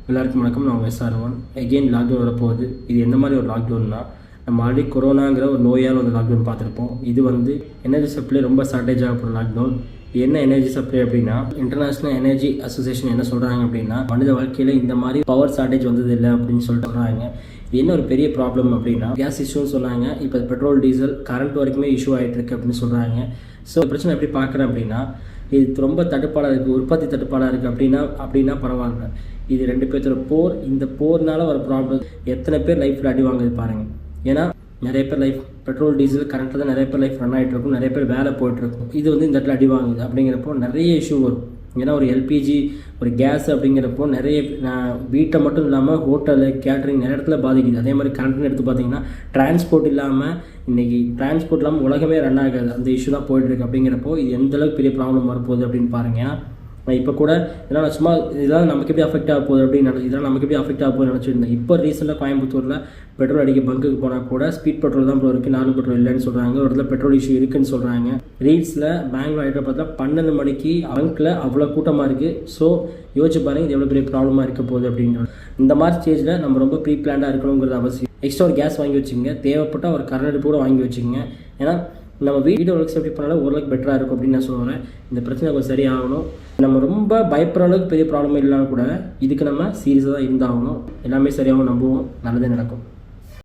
எல்லாருக்கும் வணக்கம். நான் SR1. எகெயின் லாக்டவுன் வரப்போகுது. இது எந்த மாதிரி ஒரு லாக்டவுன்னா, நம்ம ஆல்ரெடி கொரோனாங்கிற ஒரு நோயால் ஒரு லாக்டவுன் பார்த்துருப்போம். இது எனர்ஜி சப்ளை ரொம்ப ஷார்ட்டேஜ் ஆகப்படுற லாக்டவுன். என்ன எனர்ஜி சப்ளை அப்படின்னா, இன்டர்நேஷ்னல் எனர்ஜி அசோசியேஷன் என்ன சொல்கிறாங்க அப்படின்னா, மனித வாழ்க்கையில் இந்த மாதிரி பவர் ஷார்ட்டேஜ் வந்ததில்லை அப்படின்னு சொல்லிட்டு சொல்கிறாங்க. இது என்ன ஒரு பெரிய ப்ராப்ளம் அப்படின்னா, கேஸ் இஷ்யூன்னு சொன்னாங்க. இப்போ பெட்ரோல் டீசல் கரண்ட் வரைக்குமே இஷ்யூ ஆகிட்டு இருக்கு அப்படின்னு சொல்கிறாங்க. ஸோ பிரச்சனை எப்படி பார்க்குறேன் அப்படின்னா, இது ரொம்ப தட்டுப்பாடாக இருக்குது, உற்பத்தி தட்டுப்பாடாக இருக்குது அப்படின்னா பரவாயில்ல. இது ரெண்டு பேர்த்தோட போர். இந்த போர்னால ஒரு ப்ராப்ளம். எத்தனை பேர் லைஃப்பில் அடி வாங்குது பாருங்கள். ஏன்னா நிறைய பேர் லைஃப் பெட்ரோல் டீசல் கரண்ட்டில் தான் நிறைய பேர் லைஃப் ரன் ஆகிட்டு இருக்கும், நிறைய பேர் வேலை போய்ட்டுருக்கும். இது இந்த இடத்துல அடி வாங்குது அப்படிங்கிறப்போ நிறைய இஷ்யூ வரும். ஏன்னா ஒரு எல்பிஜி ஒரு கேஸ் அப்படிங்கிறப்போ நிறைய வீட்டை மட்டும் இல்லாமல் ஹோட்டலு கேட்ரிங் நிறைய இடத்துல பாதிக்குது. அதே மாதிரி கரண்ட்னு எடுத்து பார்த்தீங்கன்னா டிரான்ஸ்போர்ட் இல்லாமல் இன்றைக்கி டிரான்ஸ்போர்ட் இல்லாமல் உலகமே ரன் ஆகாது. அந்த இஷ்யூ தான் போய்ட்டுருக்கு. அப்படிங்கிறப்போ இது எந்தளவுக்கு பெரிய ப்ராப்ளம் வரப்போகுது அப்படின்னு பாருங்கள். ஏன்னா இப்போ கூட இதெல்லாம் சும்மா இதெல்லாம் நமக்கு எப்படி அஃபெக்ட் ஆக போகுது அப்படின்னு இதெல்லாம் நமக்கு எப்படி அஃபெக்ட் ஆக போகுதுன்னு நினச்சிருந்தேன். இப்போ ரீசெண்டாக கோயம்புத்தூரில் பெட்ரோல் அடிக்க பங்குக்கு போனால் கூட ஸ்பீட் பெட்ரோல் தான் இருக்குது, நார்மல் பெட்ரோல் இல்லைன்னு சொல்கிறாங்க. ஒரு இடத்துல பெட்ரோல் இஷ்யூ இருக்குதுன்னு சொல்கிறாங்க. ரீல்ஸில் பெங்களூர் ஹைதராபாத்தில் 12 மணிக்கு பங்கில் அவ்வளோ கூட்டமாக இருக்குது. ஸோ யோசிச்சு பாருங்கள், இது எவ்வளோ பெரிய ப்ராப்ளமாக இருக்க போகுது அப்படின்றது. இந்த மாதிரி ஸ்டேஜில் நம்ம ரொம்ப ப்ரீ பிளான்டாக இருக்கணுங்கிறது அவசியம். எக்ஸ்ட்ரா ஒரு கேஸ் வாங்கி வச்சுங்க, தேவைப்பட்டால் ஒரு கரண்ட் அடுப்பு கூட வாங்கி வச்சுங்க. ஏன்னா நம்ம வீடியோ ஒர்க் சேஃப்டி பண்ணாலும் ஓரளவுக்கு பெட்டராக இருக்கும் அப்படின்னு நான் சொல்லுவேன். இந்த பிரச்சனை கொஞ்சம் சரியாகணும். நம்ம ரொம்ப பயப்படுற அளவுக்கு பெரிய ப்ராப்ளம் இல்லைனா கூட இதுக்கு நம்ம சீரியஸாக தான் இருந்தாகணும். எல்லாமே சரியாகவும் நம்புவோம், நல்லதே நடக்கும்.